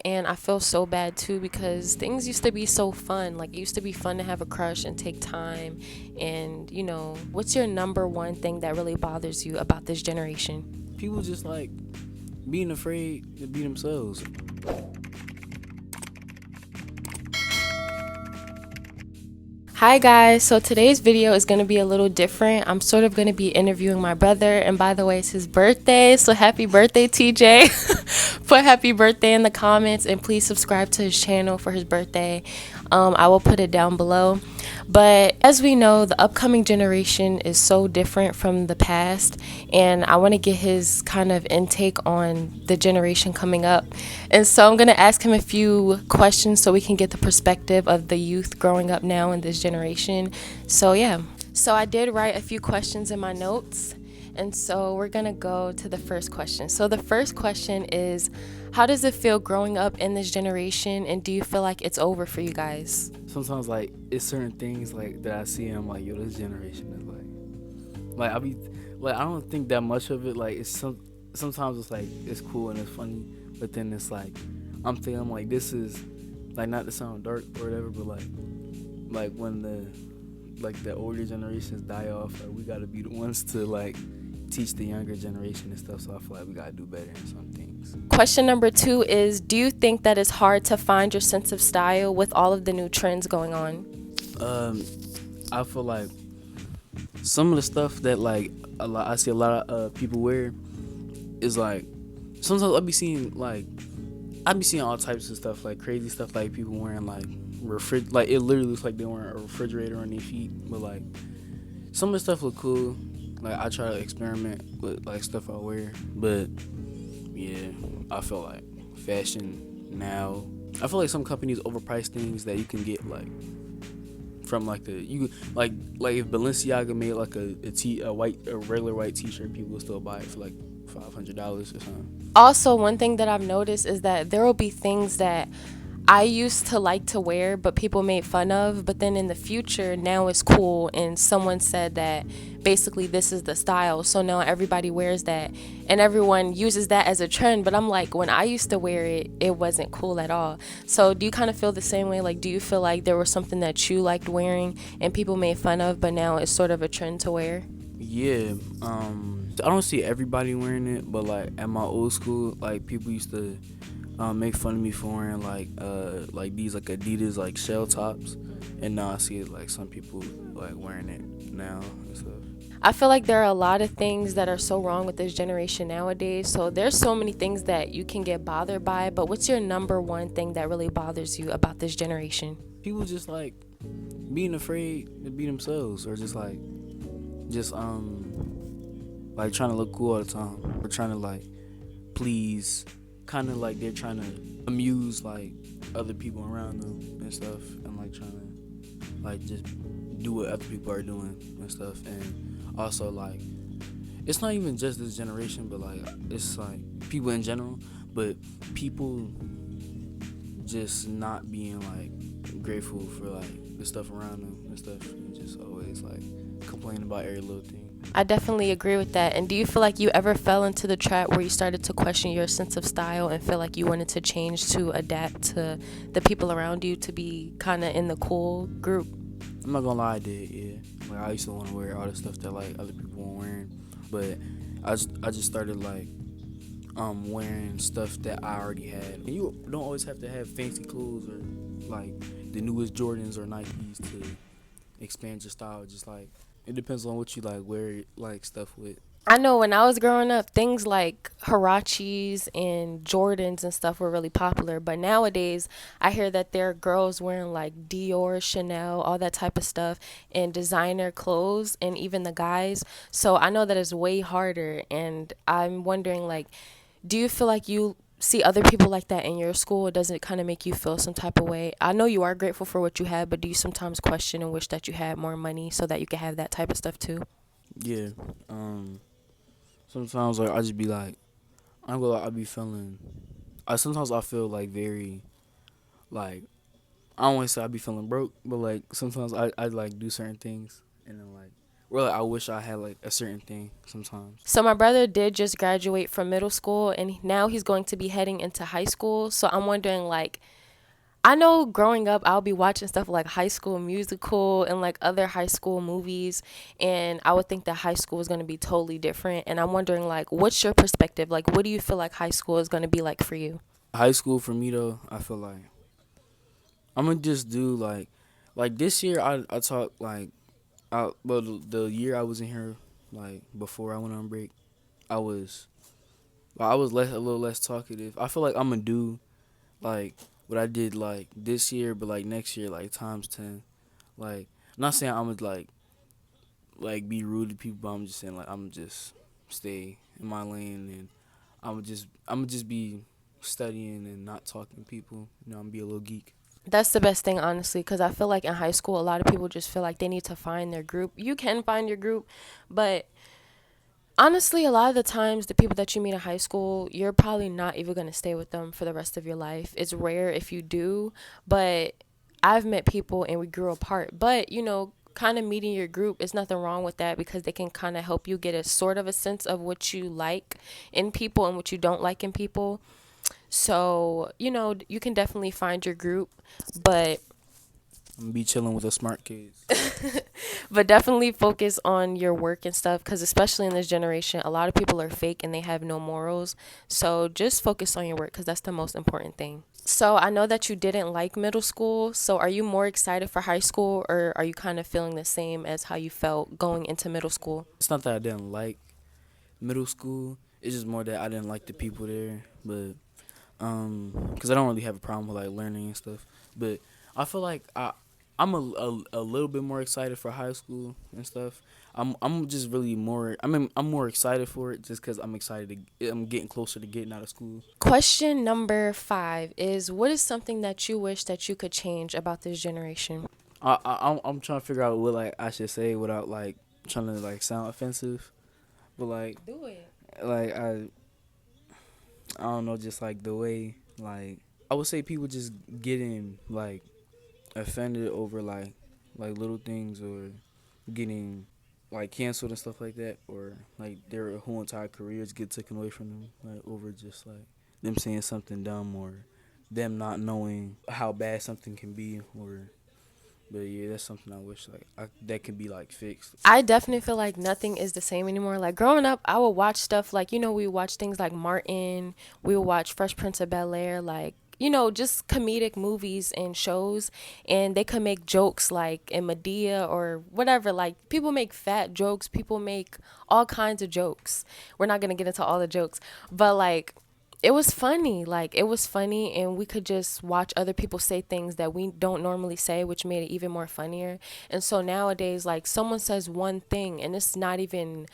And I feel so bad too because things used to be so fun. Like, it used to be fun to have a crush and take time. And, what's your number one thing that really bothers you about this generation? People just like being afraid to be themselves. Hi guys, so today's video is going to be a little different. I'm sort of going to be interviewing my brother, and by the way, it's his birthday, so happy birthday, TJ. Put happy birthday in the comments and please subscribe to his channel for his birthday. I will put it down below. But as we know, the upcoming generation is so different from the past, and I want to get his kind of intake on the generation coming up. And so I'm going to ask him a few questions so we can get the perspective of the youth growing up now in this generation. So, yeah. So I did write a few questions in my notes. And so we're going to go to the first question. So the first question is, how does it feel growing up in this generation, and do you feel like it's over for you guys? Sometimes like it's certain things like that I see and I'm like, yo, this generation is like I be like I don't think that much of it. Like sometimes it's like it's cool and it's funny, but then it's like I'm like this is like, not to sound dark or whatever, but like when the older generations die off, like we gotta be the ones to like teach the younger generation and stuff. So I feel like we gotta do better in some things. Question number 2 is, do you think that it's hard to find your sense of style with all of the new trends going on? I feel like some of the stuff that like I see a lot of people wear is like sometimes I be seeing all types of stuff, like crazy stuff, like people wearing like like it literally looks like they're wearing a refrigerator on their feet, but like some of the stuff look cool. Like I try to experiment with like stuff I wear, but yeah, I feel like fashion now. I feel like some companies overprice things that you can get like from like like if Balenciaga made like a regular white t-shirt, people will still buy it for like $500 or something. Also, one thing that I've noticed is that there will be things that I used to like to wear, but people made fun of. But then in the future, now it's cool, and someone said that basically this is the style. So now everybody wears that, and everyone uses that as a trend. But I'm like, when I used to wear it, it wasn't cool at all. So do you kind of feel the same way? Like, do you feel like there was something that you liked wearing and people made fun of, but now it's sort of a trend to wear? Yeah, I don't see everybody wearing it, but like at my old school, like people used to make fun of me for wearing like these like Adidas like shell tops, and now I see it like some people like wearing it now and stuff. I feel like there are a lot of things that are so wrong with this generation nowadays. So there's so many things that you can get bothered by, but what's your number one thing that really bothers you about this generation? People just like being afraid to be themselves, or just like trying to look cool all the time, or trying to like please, kind of like they're trying to amuse like other people around them and stuff, and like trying to like just do what other people are doing and stuff. And also like it's not even just this generation, but like it's like people in general, but people just not being like grateful for like the stuff around them and stuff, and just always like complaining about every little thing. I definitely agree with that. And do you feel like you ever fell into the trap where you started to question your sense of style and feel like you wanted to change to adapt to the people around you to be kind of in the cool group? I'm not gonna lie, I did, yeah. Like I used to want to wear all the stuff that like other people weren't wearing, but I just started like wearing stuff that I already had. And you don't always have to have fancy clothes or like the newest Jordans or Nikes to expand your style. Just like it depends on what you like wear like stuff with. I know when I was growing up, things like Hirachis and Jordans and stuff were really popular. But nowadays, I hear that there are girls wearing like Dior, Chanel, all that type of stuff, and designer clothes, and even the guys. So I know that it's way harder. And I'm wondering, like, do you feel like you see other people like that in your school? Does it kind of make you feel some type of way? I know you are grateful for what you have, but do you sometimes question and wish that you had more money so that you could have that type of stuff too? Yeah. Sometimes like I just be like, I'm gonna lie, I be feeling. Sometimes I feel like very like I don't want to say I be feeling broke, but like sometimes I like do certain things, and then like Well, I wish I had like a certain thing sometimes. So my brother did just graduate from middle school and now he's going to be heading into high school. So I'm wondering like I know growing up I'll be watching stuff like High School Musical and like other high school movies and I would think that high school is going to be totally different and I'm wondering like what's your perspective? Like what do you feel like high school is going to be like for you? High school for me though, I feel like I'm gonna just do like this year. I talk like well the year I was in here like before I went on break, I was I was less a little less talkative. I feel like I'm gonna do like what I did like this year, but like next year like times 10. Like I'm not saying I'm gonna like be rude to people, but I'm just saying like I'm just stay in my lane and I'm just be studying and not talking to people. You know, I'm gonna be a little geek. That's the best thing, honestly, because I feel like in high school, a lot of people just feel like they need to find their group. You can find your group, but honestly, a lot of the times, the people that you meet in high school, you're probably not even going to stay with them for the rest of your life. It's rare if you do, but I've met people and we grew apart. But, you know, kind of meeting your group is nothing wrong with that because they can kind of help you get a sort of a sense of what you like in people and what you don't like in people. So, you know, you can definitely find your group, but I'm gonna be chilling with the smart kids. definitely focus on your work and stuff because especially in this generation a lot of people are fake and they have no morals, so just focus on your work because that's the most important thing. So I know that you didn't like middle school, so are you more excited for high school or are you kind of feeling the same as how you felt going into middle school? It's not that I didn't like middle school. It's just more that I didn't like the people there. But because I don't really have a problem with like learning and stuff. But I feel like I'm a little bit more excited for high school and stuff. I'm just really more. I'm more excited for it just because I'm excited. I'm getting closer to getting out of school. Question number 5 is what is something that you wish that you could change about this generation? I'm trying to figure out what like I should say without like trying to like sound offensive. But Do it. like I don't know, just like the way like I would say people just getting like offended over like little things or getting like canceled and stuff like that, or like their whole entire careers get taken away from them like over just like them saying something dumb or them not knowing how bad something can be. Or but yeah, that's something I wish like that could be like fixed. I definitely feel like nothing is the same anymore. Like growing up, I would watch stuff like, you know, we would watch things like Martin, we would watch Fresh Prince of Bel Air, like, you know, just comedic movies and shows. And they could make jokes like in Medea or whatever. Like people make fat jokes, people make all kinds of jokes. We're not going to get into all the jokes, but like, it was funny. Like it was funny and we could just watch other people say things that we don't normally say, which made it even more funnier. And so nowadays like someone says one thing and it's not even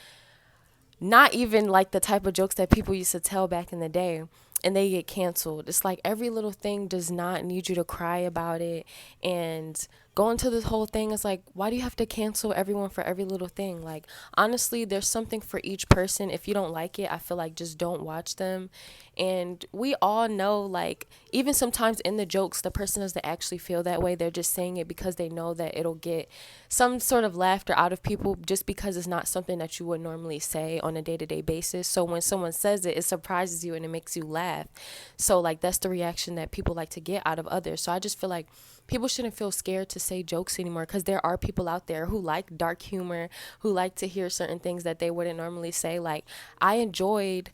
like the type of jokes that people used to tell back in the day and they get canceled. It's like every little thing does not need you to cry about it. And going to this whole thing is like, why do you have to cancel everyone for every little thing? Like, honestly, there's something for each person. If you don't like it, I feel like just don't watch them. And we all know, like, even sometimes in the jokes, the person doesn't actually feel that way. They're just saying it because they know that it'll get some sort of laughter out of people just because it's not something that you would normally say on a day to day basis. So when someone says it, it surprises you and it makes you laugh. So, like, that's the reaction that people like to get out of others. So I just feel like people shouldn't feel scared to say jokes anymore because there are people out there who like dark humor, who like to hear certain things that they wouldn't normally say. Like, I enjoyed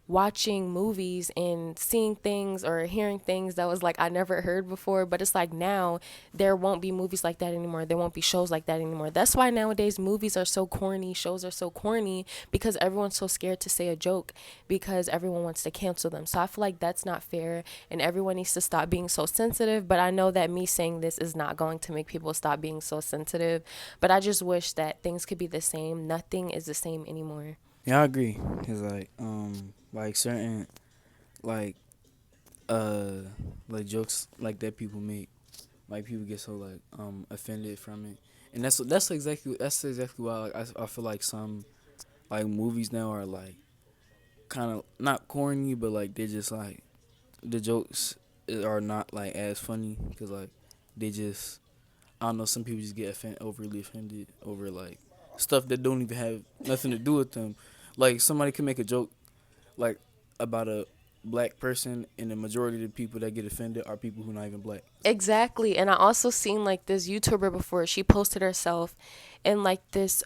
watching movies and seeing things or hearing things that was like I never heard before, but it's like now there won't be movies like that anymore. There won't be shows like that anymore. That's why nowadays movies are so corny, shows are so corny because everyone's so scared to say a joke because everyone wants to cancel them. So I feel like that's not fair and everyone needs to stop being so sensitive, but I know that me saying this is not going to make people stop being so sensitive, but I just wish that things could be the same. Nothing is the same anymore. Yeah, I agree. Cause like certain like uh like jokes like that people make, like people get so like offended from it, and that's exactly why like I feel like some like movies now are like kind of not corny, but like they're just like the jokes are not like as funny because like they just I don't know, some people just get overly offended over like stuff that don't even have nothing to do with them. Like somebody can make a joke like about a black person, and the majority of the people that get offended are people who not even black. Exactly. And I also seen like this YouTuber before. She posted herself in like this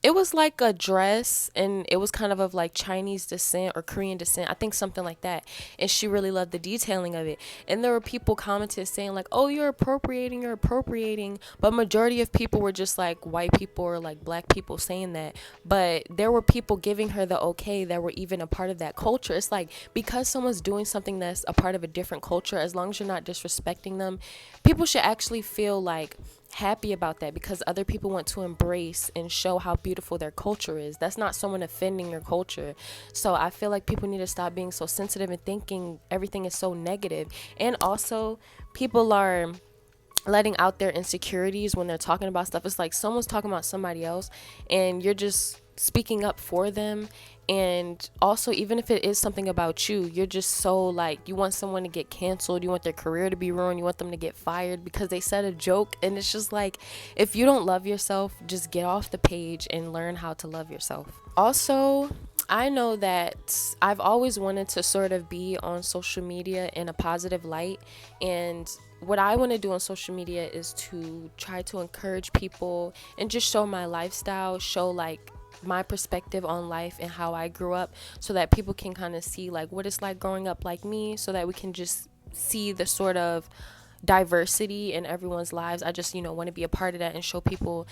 it was like a dress, and it was kind of like Chinese descent or Korean descent, I think something like that. And she really loved the detailing of it. And there were people commented saying like, oh, you're appropriating. But majority of people were just like white people or like black people saying that. But there were people giving her the okay that were even a part of that culture. It's like, because someone's doing something that's a part of a different culture, as long as you're not disrespecting them, people should actually feel like happy about that, because other people want to embrace and show how beautiful their culture is. That's not someone offending your culture. So I feel like people need to stop being so sensitive and thinking everything is so negative. And also, people are letting out their insecurities when they're talking about stuff. It's like someone's talking about somebody else and you're just speaking up for them. And also, even if it is something about you, you're just so like, you want someone to get canceled, you want their career to be ruined, you want them to get fired because they said a joke. And it's just like, if you don't love yourself, just get off the page and learn how to love yourself. Also, I know that I've always wanted to sort of be on social media in a positive light. And what I want to do on social media is to try to encourage people and just show my lifestyle, show like my perspective on life and how I grew up, so that people can kind of see like what it's like growing up like me, so that we can just see the sort of diversity in everyone's lives. I just, want to be a part of that and show people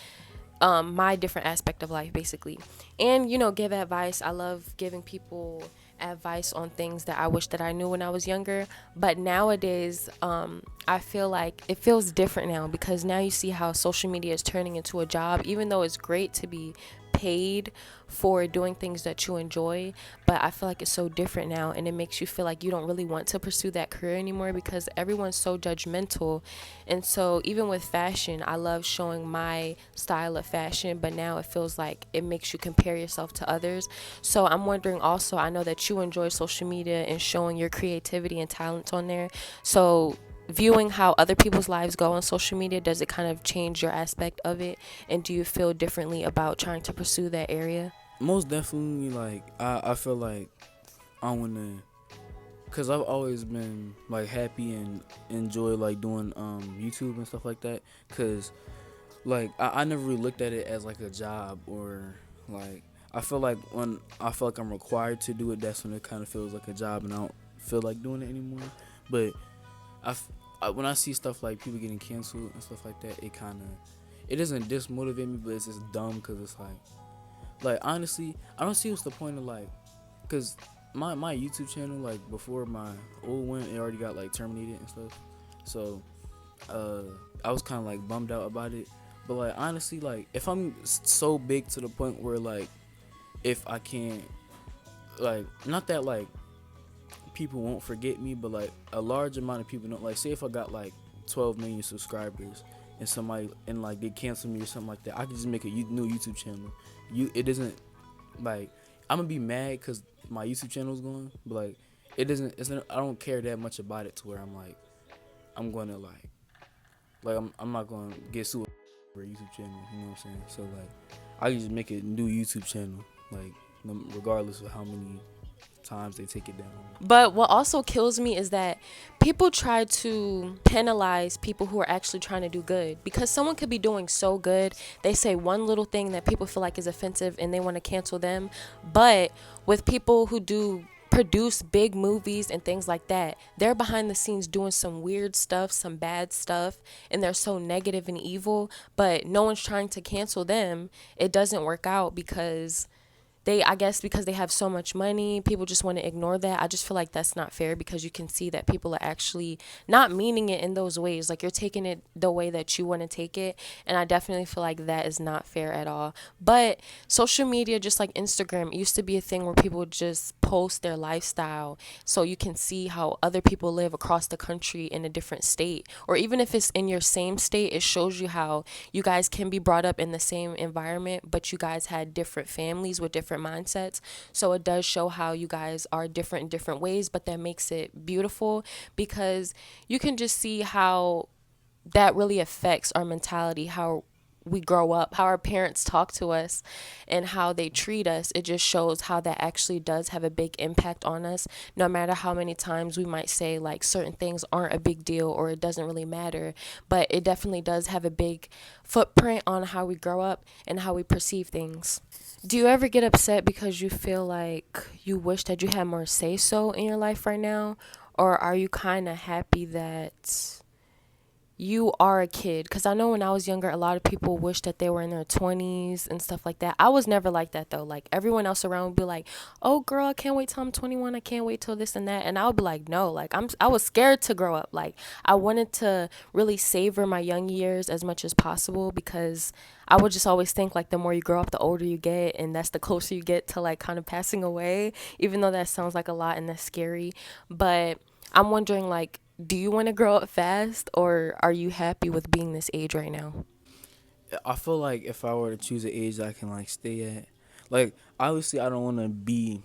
my different aspect of life, basically. And give advice. I love giving people advice on things that I wish that I knew when I was younger. But nowadays, I feel like it feels different now, because now you see how social media is turning into a job, even though it's great to be paid for doing things that you enjoy. But I feel like it's so different now, and it makes you feel like you don't really want to pursue that career anymore, because everyone's so judgmental. And so even with fashion, I love showing my style of fashion, but now it feels like it makes you compare yourself to others. So I'm wondering also, I know that you enjoy social media and showing your creativity and talents on there. So viewing how other people's lives go on social media, does it kind of change your aspect of it? And do you feel differently about trying to pursue that area? Most definitely, like I feel like I wanna, cause I've always been like happy and enjoy like doing YouTube and stuff like that. Cause like I never really looked at it as like a job, or like I feel like when I feel like I'm required to do it, that's when it kind of feels like a job, and I don't feel like doing it anymore. But when I see stuff like people getting canceled and stuff like that, it doesn't dismotivate me, but it's just dumb, because it's like honestly, I don't see what's the point of like, cause my YouTube channel, like before my old one, it already got like terminated and stuff. So uh, I was kind of like bummed out about it. But like honestly, like if I'm so big to the point where like if I can't, like, not that like people won't forget me, but like a large amount of people don't, like, say if I got like 12 million subscribers and somebody, and like they cancel me or something like that, I can just make a new YouTube channel. It doesn't, like, I'm gonna be mad because my YouTube channel is going, but like I don't care that much about it to where I'm like I'm gonna I'm not gonna get sued for a YouTube channel. You know what I'm saying? So like I can just make a new YouTube channel, like regardless of how many times they take it down. But what also kills me is that people try to penalize people who are actually trying to do good, because someone could be doing so good. They say one little thing that people feel like is offensive and they want to cancel them. But with people who do produce big movies and things like that, they're behind the scenes doing some weird stuff, some bad stuff, and they're so negative and evil, but no one's trying to cancel them. It doesn't work out because I guess because they have so much money, people just want to ignore that. I just feel like that's not fair, because you can see that people are actually not meaning it in those ways. Like, you're taking it the way that you want to take it. And I definitely feel like that is not fair at all. But social media, just like Instagram, it used to be a thing where people would just post their lifestyle so you can see how other people live across the country in a different state. Or even if it's in your same state, it shows you how you guys can be brought up in the same environment, but you guys had different families with different mindsets. So it does show how you guys are different in different ways, but that makes it beautiful, because you can just see how that really affects our mentality, how we grow up, how our parents talk to us and how they treat us, it just shows how that actually does have a big impact on us. No matter how many times we might say like certain things aren't a big deal or it doesn't really matter, but it definitely does have a big footprint on how we grow up and how we perceive things. Do you ever get upset because you feel like you wish that you had more say so in your life right now? Or are you kind of happy that you are a kid? Because I know when I was younger, a lot of people wish that they were in their 20s and stuff like that. I was never like that though. Like everyone else around would be like, "Oh girl, I can't wait till I'm 21. I can't wait till this and that." And I would be like, "No, like I was scared to grow up. Like I wanted to really savor my young years as much as possible because I would just always think like the more you grow up, the older you get, and that's the closer you get to like kind of passing away, even though that sounds like a lot and that's scary. But I'm wondering like, do you want to grow up fast or are you happy with being this age right now? I feel like if I were to choose an age I can like stay at, like obviously I don't want to be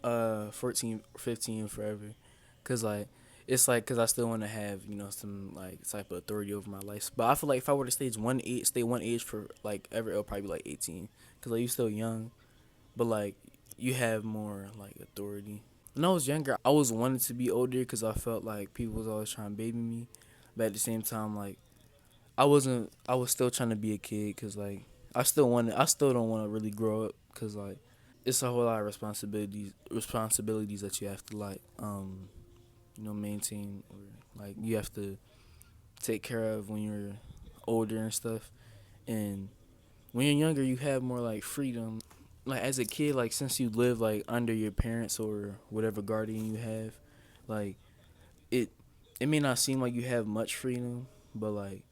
14 15 forever, cuz like it's like cuz I still want to have, you know, some like type of authority over my life. But I feel like if I were to stay one age for like ever, it'll probably be like 18, cuz like you still young, but like you have more like authority. When I was younger, I was wanting to be older because I felt like people was always trying to baby me, but at the same time, like I wasn't. I was still trying to be a kid because like I still don't want to really grow up because like it's a whole lot of responsibilities that you have to like you know, maintain, or like you have to take care of when you're older and stuff. And when you're younger, you have more like freedom. Like as a kid, like since you live like under your parents or whatever guardian you have, like it it may not seem like you have much freedom, but like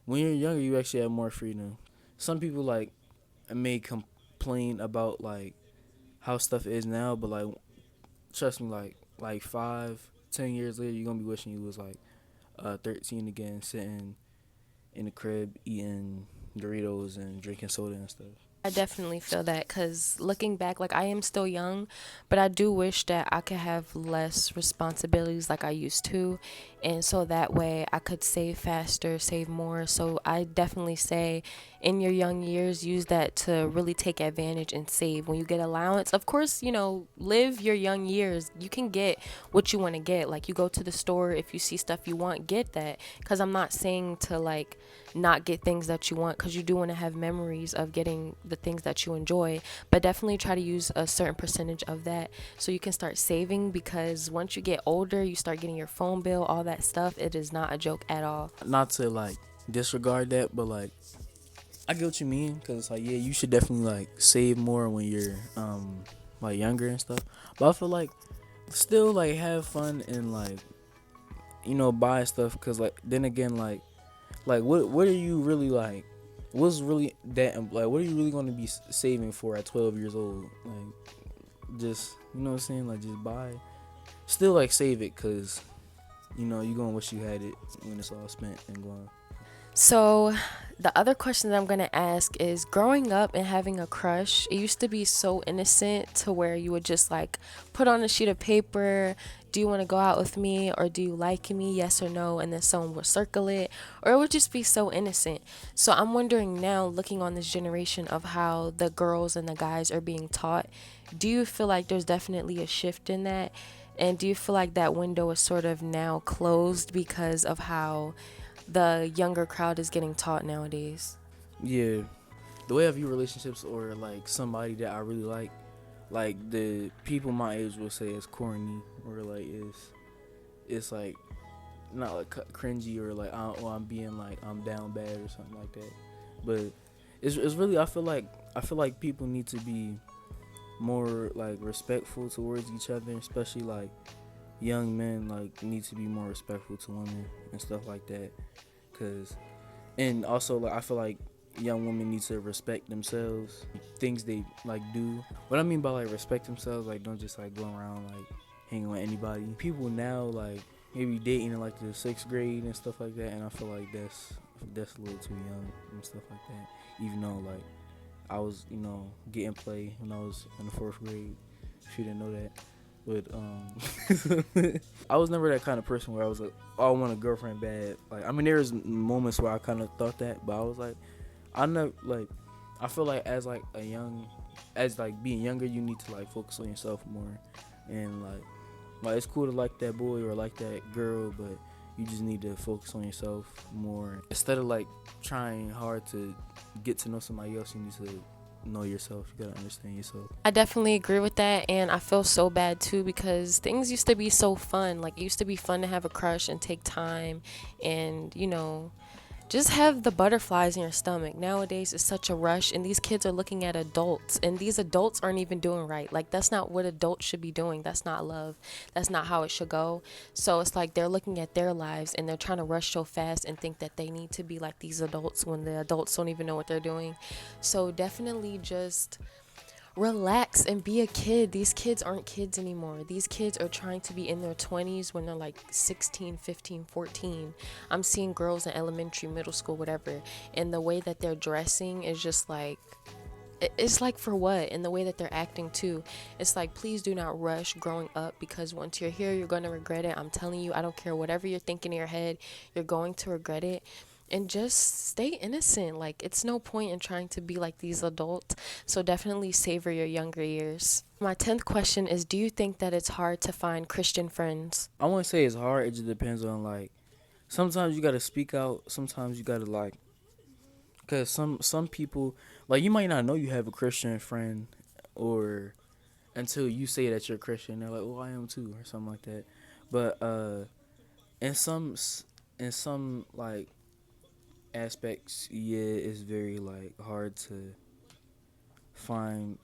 when you're younger, you actually have more freedom. Some people like may complain about like how stuff is now, but like trust me, like 5, 10 years later, you're gonna be wishing you was like 13 again, sitting in the crib eating Doritos and drinking soda and stuff. I definitely feel that because looking back, like I am still young, but I do wish that I could have less responsibilities like I used to. And so that way I could save faster, save more. So I definitely say in your young years, use that to really take advantage and save. When you get allowance, of course, you know, live your young years. You can get what you want to get. Like you go to the store, if you see stuff you want, get that. Because I'm not saying to like, not get things that you want because you do want to have memories of getting the things that you enjoy, but definitely try to use a certain percentage of that so you can start saving because once you get older you start getting your phone bill, all that stuff. It is not a joke at all. Not to like disregard that, but like I get what you mean because like yeah, you should definitely like save more when you're like younger and stuff. But I feel like still like have fun and like, you know, buy stuff because like then again like what are you really like, what's really that like what are you really going to be saving for at 12 years old? Like just, you know what I'm saying, like just buy, still like save it because you know you're gonna wish you had it when it's all spent and gone. So, the other question that I'm going to ask is growing up and having a crush, it used to be so innocent to where you would just like put on a sheet of paper, do you want to go out with me or do you like me, yes or no, and then someone would circle it, or it would just be so innocent. So, I'm wondering now, looking on this generation of how the girls and the guys are being taught, do you feel like there's definitely a shift in that? And do you feel like that window is sort of now closed because of how the younger crowd is getting taught nowadays? Yeah, the way I view relationships or like somebody that I really like the people my age will say it's corny or like it's like not like cringy or like I'm being like I'm down bad or something like that. But it's really I feel like people need to be more like respectful towards each other, especially like young men like need to be more respectful to women and stuff like that. Cause and also like I feel like young women need to respect themselves, things they like do. What I mean by like respect themselves, like don't just like go around like hanging with anybody. People now like maybe dating in like the 6th grade and stuff like that, and I feel like that's a little too young and stuff like that. Even though like I was, you know, getting play when I was in the 4th grade. She didn't know that. But I was never that kind of person where I was like, oh, I want a girlfriend bad. Like I mean there was moments where I kind of thought that, but I was like, I never like. I feel like as like a young, as like being younger, you need to like focus on yourself more, and like it's cool to like that boy or like that girl, but you just need to focus on yourself more instead of like trying hard to get to know somebody else. You need to know yourself. You gotta understand yourself. I definitely agree with that, and I feel so bad too because things used to be so fun. Like, it used to be fun to have a crush and take time and, just have the butterflies in your stomach. Nowadays, it's such a rush, and these kids are looking at adults, and these adults aren't even doing right. Like, that's not what adults should be doing. That's not love. That's not how it should go. So it's like they're looking at their lives and they're trying to rush so fast and think that they need to be like these adults when the adults don't even know what they're doing. So definitely just relax and be a kid. These kids aren't kids anymore. These kids are trying to be in their 20s when they're like 16, 15, 14. I'm seeing girls in elementary, middle school, whatever, and the way that they're dressing is just like, it's like, for what? And the way that they're acting too, it's like, please do not rush growing up, because once you're here, you're going to regret it. I'm telling you, I don't care whatever you're thinking in your head, you're going to regret it. And just stay innocent. Like, it's no point in trying to be like these adults. So definitely savor your younger years. My 10th question is, do you think that it's hard to find Christian friends? I wouldn't say it's hard. It just depends on like. Sometimes you gotta speak out. Sometimes you gotta like, cause some people like you might not know you have a Christian friend, or until you say that you're Christian. They're like, "Oh, I am too," or something like that. But in some like aspects, yeah, it's very like hard to find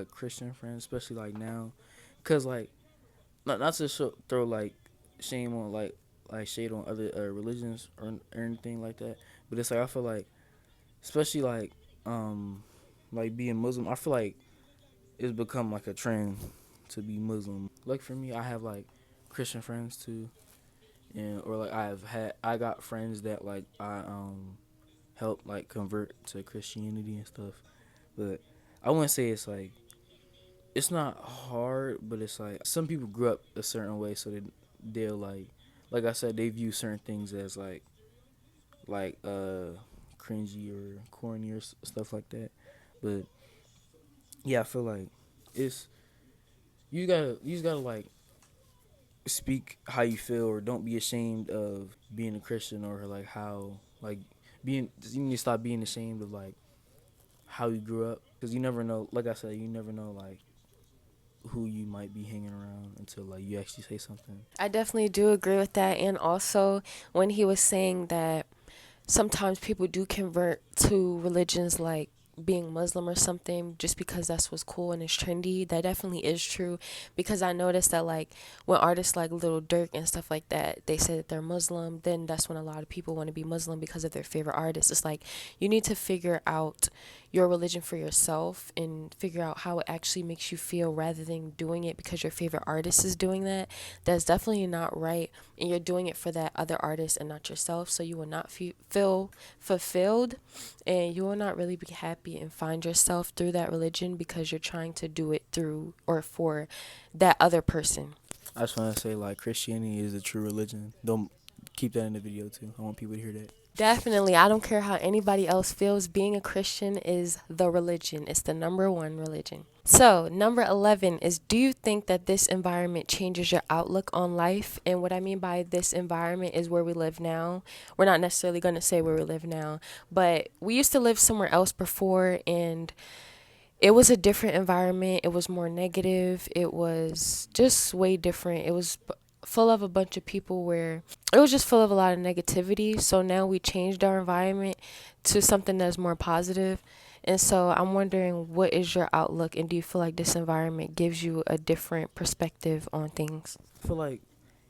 Christian friends, especially like now, cause like not to throw like shame on like shade on other religions or anything like that, but it's like I feel like especially like being Muslim, I feel like it's become like a trend to be Muslim. Like for me, I have like Christian friends too, and or like I got friends that like I help like convert to Christianity and stuff. But I wouldn't say it's like it's not hard, but it's like some people grew up a certain way, so they'll like I said, they view certain things as like cringy or corny or stuff like that. But yeah, I feel like it's you just gotta like speak how you feel, or don't be ashamed of being a Christian, or like how like being you need to stop being ashamed of like how you grew up, because you never know, like I said, you never know like who you might be hanging around until like you actually say something. I definitely do agree with that. And also, when he was saying that sometimes people do convert to religions like being Muslim or something just because that's what's cool and it's trendy. That definitely is true, because I noticed that, like, when artists like Little Dirk and stuff like that, they say that they're Muslim, then that's when a lot of people want to be Muslim because of their favorite artist. It's like, you need to figure out your religion for yourself and figure out how it actually makes you feel, rather than doing it because your favorite artist is doing that. That's definitely not right, and you're doing it for that other artist and not yourself, so you will not feel fulfilled, and you will not really be happy and find yourself through that religion, because you're trying to do it through or for that other person. I just want to say like Christianity is the true religion. Don't keep that in the video too. I want people to hear that. Definitely, I don't care how anybody else feels, being a Christian is the religion. It's the number one religion. So, number 11 is, do you think that this environment changes your outlook on life? And what I mean by this environment is where we live now. We're not necessarily going to say where we live now, but we used to live somewhere else before, and it was a different environment. It was more negative. It was just way different. It was full of a bunch of people where it was just full of a lot of negativity. So now we changed our environment to something that's more positive. And so I'm wondering, what is your outlook, and do you feel like this environment gives you a different perspective on things? I feel like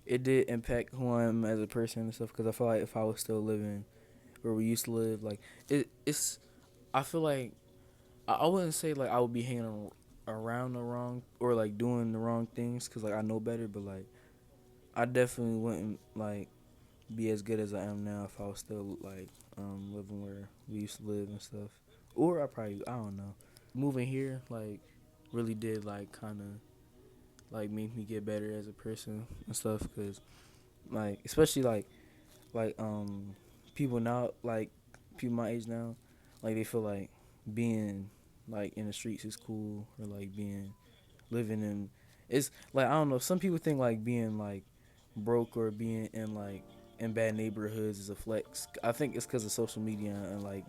it did impact who I am as a person and stuff, because I feel like if I was still living where we used to live, like it's I feel like I wouldn't say like I would be hanging around the wrong or like doing the wrong things, because like I know better, but like I definitely wouldn't like be as good as I am now if I was still like living where we used to live and stuff. Or I don't know. Moving here like really did like kind of like make me get better as a person and stuff, cuz like especially like people now, like people my age now, like they feel like being like in the streets is cool, or like being living in, it's like, I don't know, some people think like being like broke or being in like in bad neighborhoods is a flex. I think it's because of social media, and like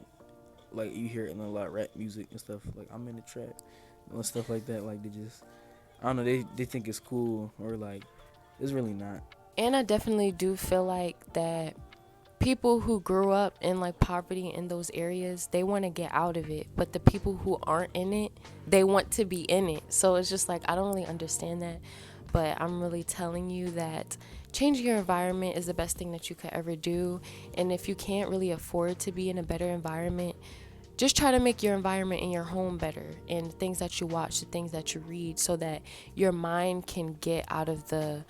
you hear it in a lot of rap music and stuff, like I'm in the trap and stuff like that. Like they just, I don't know, they think it's cool, or like it's really not. And I definitely do feel like that people who grew up in like poverty in those areas, they want to get out of it, but the people who aren't in it, they want to be in it. So it's just like I don't really understand that, but I'm really telling you that changing your environment is the best thing that you could ever do. And if you can't really afford to be in a better environment, just try to make your environment in your home better, and things that you watch, the things that you read, so that your mind can get out of the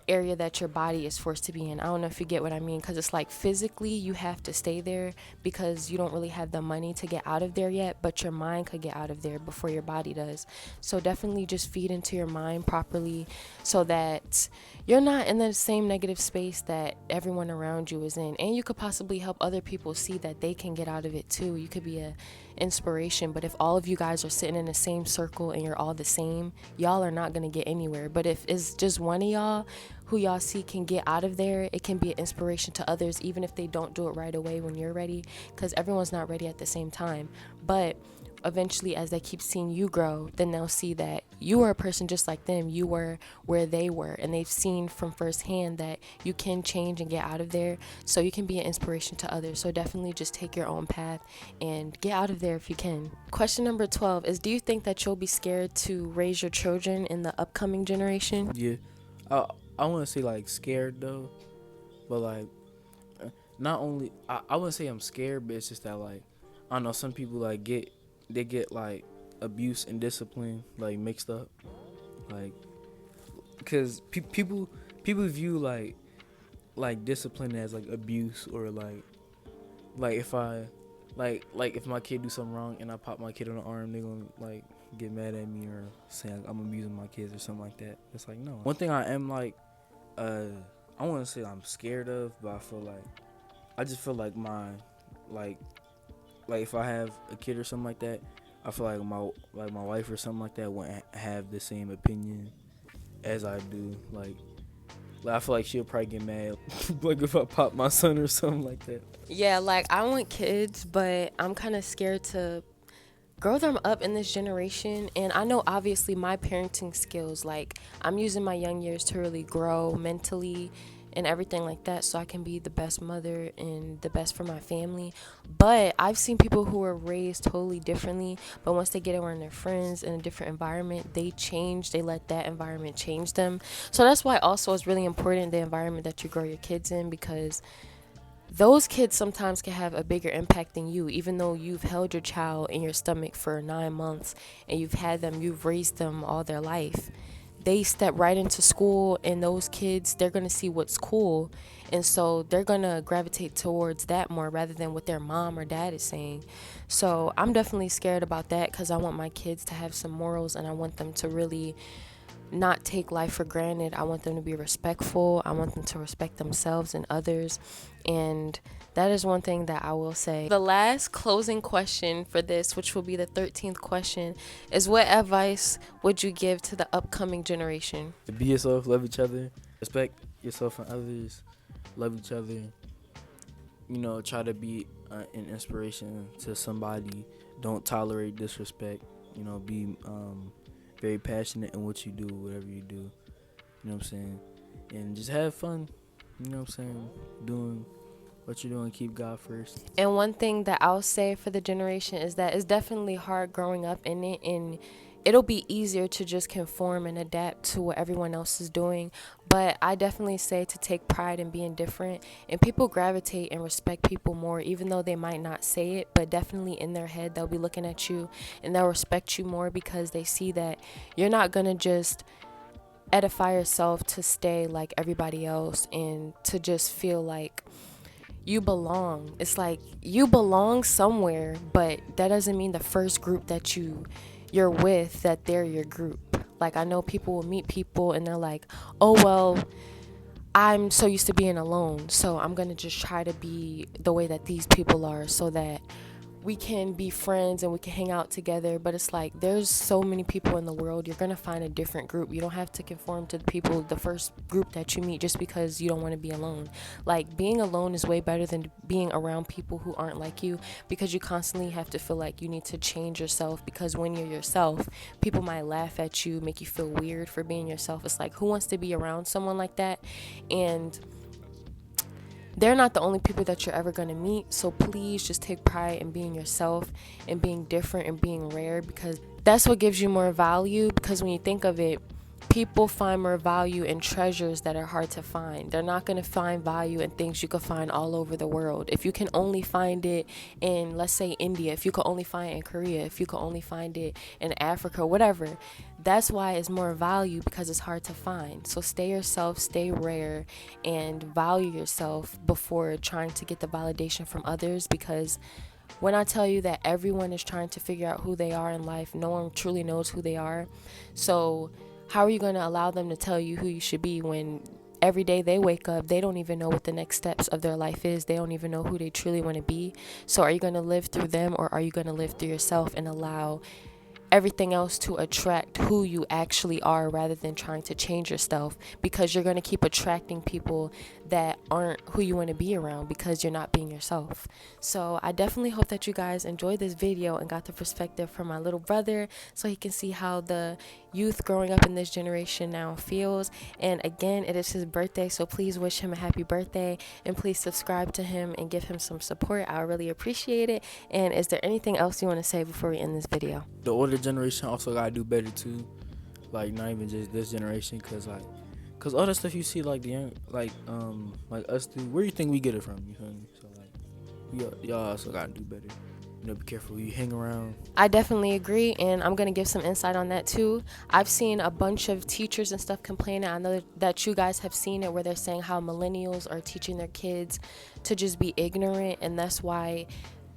area that your body is forced to be in. I don't know if you get what I mean, because it's like physically you have to stay there because you don't really have the money to get out of there yet, but your mind could get out of there before your body does. So definitely just feed into your mind properly so that you're not in the same negative space that everyone around you is in, and you could possibly help other people see that they can get out of it too. You could be a inspiration. But if all of you guys are sitting in the same circle and you're all the same, y'all are not going to get anywhere. But if it's just one of y'all who y'all see can get out of there, it can be an inspiration to others, even if they don't do it right away when you're ready, because everyone's not ready at the same time. But eventually, as they keep seeing you grow, then they'll see that you are a person just like them. You were where they were, and they've seen from firsthand that you can change and get out of there, so you can be an inspiration to others. So definitely just take your own path and get out of there if you can. Question number 12 is, do you think that you'll be scared to raise your children in the upcoming generation? Yeah, I want to say like scared though, but like not only, I wouldn't say I'm scared, but it's just that like I don't know, some people like get like abuse and discipline like mixed up, like because people view like discipline as like abuse, or like if I like if my kid do something wrong and I pop my kid on the arm, they gonna like get mad at me or say like, I'm abusing my kids or something like that. It's like, no. One thing I am like, I want to say I'm scared of, but I just feel like like if I have a kid or something like that, I feel like my wife or something like that wouldn't have the same opinion as I do. Like I feel like she'll probably get mad like if I pop my son or something like that. Yeah, like I want kids, but I'm kind of scared to grow them up in this generation. And I know obviously my parenting skills, like I'm using my young years to really grow mentally and everything like that, so I can be the best mother and the best for my family. But I've seen people who are raised totally differently, but once they get around their friends in a different environment, they change. They let that environment change them. So that's why also it's really important the environment that you grow your kids in, because those kids sometimes can have a bigger impact than you, even though you've held your child in your stomach for 9 months and you've raised them all their life. They step right into school, and those kids, they're going to see what's cool, and so they're going to gravitate towards that more rather than what their mom or dad is saying. So I'm definitely scared about that, because I want my kids to have some morals, and I want them to really not take life for granted. I want them to be respectful. I want them to respect themselves and others. And that is one thing that I will say. The last closing question for this, which will be the 13th question, is what advice would you give to the upcoming generation? Be yourself, love each other, respect yourself and others, love each other. You know, try to be an inspiration to somebody. Don't tolerate disrespect. You know, be very passionate in what you do, whatever you do. You know what I'm saying? And just have fun. You know what I'm saying? Doing what you're doing, keep God first. And one thing that I'll say for the generation is that it's definitely hard growing up in it, and it'll be easier to just conform and adapt to what everyone else is doing. But I definitely say to take pride in being different, and people gravitate and respect people more, even though they might not say it, but definitely in their head they'll be looking at you and they'll respect you more, because they see that you're not gonna just edify yourself to stay like everybody else and to just feel like you belong. It's like you belong somewhere, but that doesn't mean the first group that you're with that they're your group. Like I know people will meet people and they're like, oh well, I'm so used to being alone, so I'm gonna just try to be the way that these people are, so that we can be friends and we can hang out together, but it's like there's so many people in the world. You're gonna find a different group. You don't have to conform to the first group that you meet just because you don't want to be alone. Like, being alone is way better than being around people who aren't like you, because you constantly have to feel like you need to change yourself, because when you're yourself, people might laugh at you, make you feel weird for being yourself. It's like, who wants to be around someone like that? And they're not the only people that you're ever going to meet. So please just take pride in being yourself and being different and being rare, because that's what gives you more value. Because when you think of it, people find more value in treasures that are hard to find. They're not going to find value in things you can find all over the world. If you can only find it in, let's say, India, if you can only find it in Korea, if you can only find it in Africa, whatever, that's why it's more value, because it's hard to find. So stay yourself, stay rare, and value yourself before trying to get the validation from others. Because when I tell you that everyone is trying to figure out who they are in life, no one truly knows who they are. So how are you going to allow them to tell you who you should be when every day they wake up, they don't even know what the next steps of their life is? They don't even know who they truly want to be. So are you going to live through them, or are you going to live through yourself and allow everything else to attract who you actually are, rather than trying to change yourself? Because you're going to keep attracting people that aren't who you want to be around, because you're not being yourself. So I definitely hope that you guys enjoyed this video and got the perspective from my little brother, so he can see how the youth growing up in this generation now feels. And again, it is his birthday, so please wish him a happy birthday, and please subscribe to him and give him some support. I really appreciate it. And is there anything else you want to say before we end this video? The older generation also gotta do better too. Like, not even just this generation, cause all the stuff you see, like the young, like us do. Where do you think we get it from? You feel me? So like, y'all also gotta do better. You know, be careful who you hang around. I definitely agree, and I'm going to give some insight on that too. I've seen a bunch of teachers and stuff complaining. I know that you guys have seen it, where they're saying how millennials are teaching their kids to just be ignorant, and that's why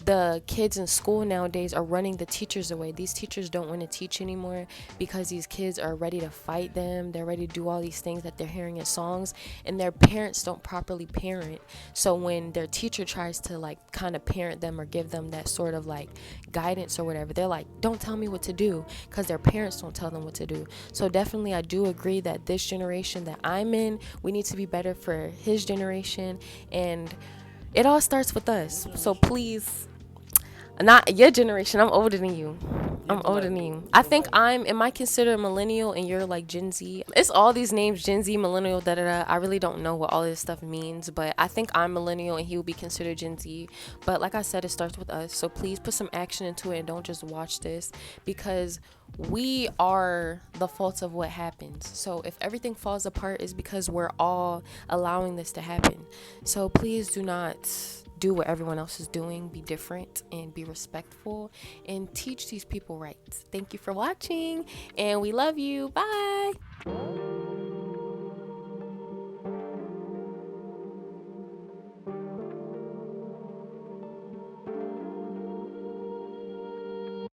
the kids in school nowadays are running the teachers away. These teachers don't want to teach anymore, because these kids are ready to fight them. They're ready to do all these things that they're hearing in songs, and their parents don't properly parent. So when their teacher tries to like kind of parent them or give them that sort of like guidance or whatever, they're like, don't tell me what to do, because their parents don't tell them what to do. So definitely I do agree that this generation that I'm in, we need to be better for his generation, and it all starts with us. So please, not your generation. I'm older than you. I'm older than you. I think am I considered a millennial and you're like Gen Z? It's all these names, Gen Z, millennial, da da da. I really don't know what all this stuff means, but I think I'm millennial and he will be considered Gen Z. But like I said, it starts with us. So please put some action into it and don't just watch this, because we are the fault of what happens. So if everything falls apart, it's because we're all allowing this to happen. So please do not do what everyone else is doing. Be different and be respectful, and teach these people right. Thank you for watching, and we love you. Bye.